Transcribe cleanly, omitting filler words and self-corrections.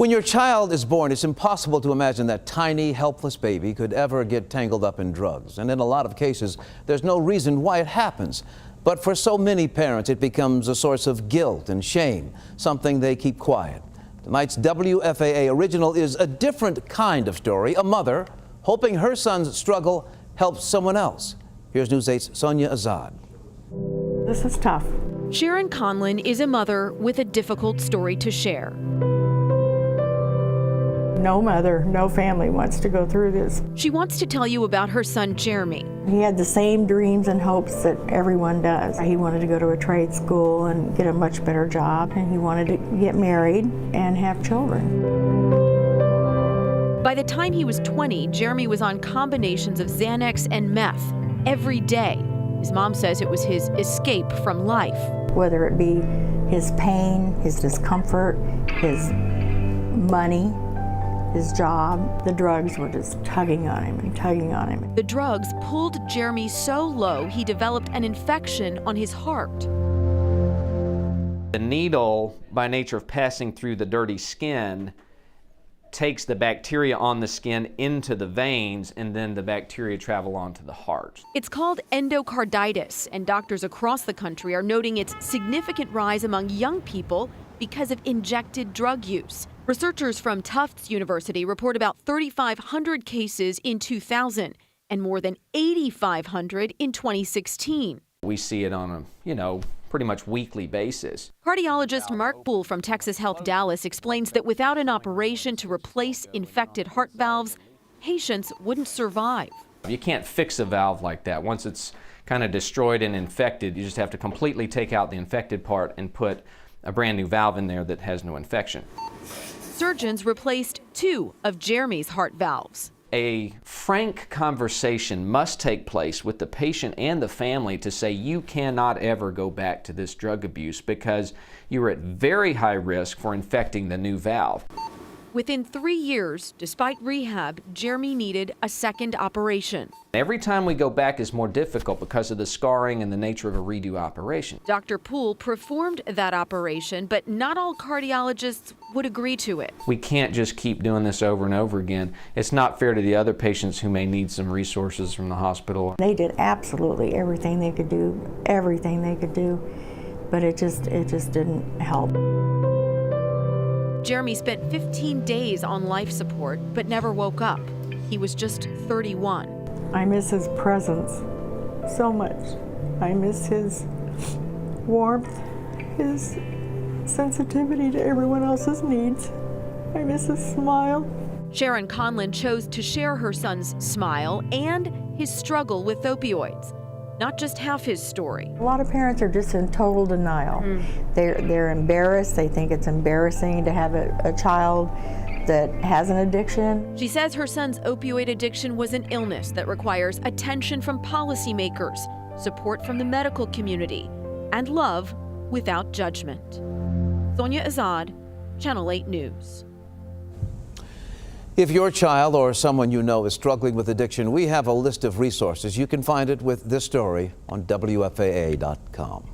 When your child is born, it's impossible to imagine that tiny, helpless baby could ever get tangled up in drugs. And in a lot of cases, there's no reason why it happens. But for so many parents, it becomes a source of guilt and shame, something they keep quiet. Tonight's WFAA original is a different kind of story. A mother hoping her son's struggle helps someone else. Here's News 8's Sonia Azad. This is tough. Sharon Conlon is a mother with a difficult story to share. No mother, no family wants to go through this. She wants to tell you about her son, Jeremy. He had the same dreams and hopes that everyone does. He wanted to go to a trade school and get a much better job, and he wanted to get married and have children. By the time he was 20, Jeremy was on combinations of Xanax and meth every day. His mom says it was his escape from life. Whether it be his pain, his discomfort, his money, his job, the drugs were just tugging on him and tugging on him. The drugs pulled Jeremy so low he developed an infection on his heart. The needle, by nature of passing through the dirty skin, takes the bacteria on the skin into the veins, and then the bacteria travel onto the heart. It's called endocarditis, and doctors across the country are noting its significant rise among young people because of injected drug use. Researchers from Tufts University report about 3,500 cases in 2000 and more than 8,500 in 2016. We see it on a, pretty much weekly basis. Cardiologist Mark Bull from Texas Health Dallas explains that without an operation to replace infected heart valves, patients wouldn't survive. You can't fix a valve like that. Once it's kind of destroyed and infected, you just have to completely take out the infected part and put a brand new valve in there that has no infection. Surgeons replaced 2 of Jeremy's heart valves. A frank conversation must take place with the patient and the family to say you cannot ever go back to this drug abuse because you're at very high risk for infecting the new valve. Within 3 years, despite rehab, Jeremy needed a second operation. Every time we go back is more difficult because of the scarring and the nature of a redo operation. Dr. Poole performed that operation, but not all cardiologists would agree to it. We can't just keep doing this over and over again. It's not fair to the other patients who may need some resources from the hospital. They did absolutely everything they could do, but it just didn't help. Jeremy spent 15 days on life support, but never woke up. He was just 31. I miss his presence so much. I miss his warmth, his sensitivity to everyone else's needs. I miss his smile. Sharon Conlon chose to share her son's smile and his struggle with opioids. Not just half his story. A lot of parents are just in total denial. They're embarrassed. They think it's embarrassing to have a child that has an addiction. She says her son's opioid addiction was an illness that requires attention from policymakers, support from the medical community, and love without judgment. Sonia Azad, Channel 8 News. If your child or someone you know is struggling with addiction, we have a list of resources. You can find it with this story on WFAA.com.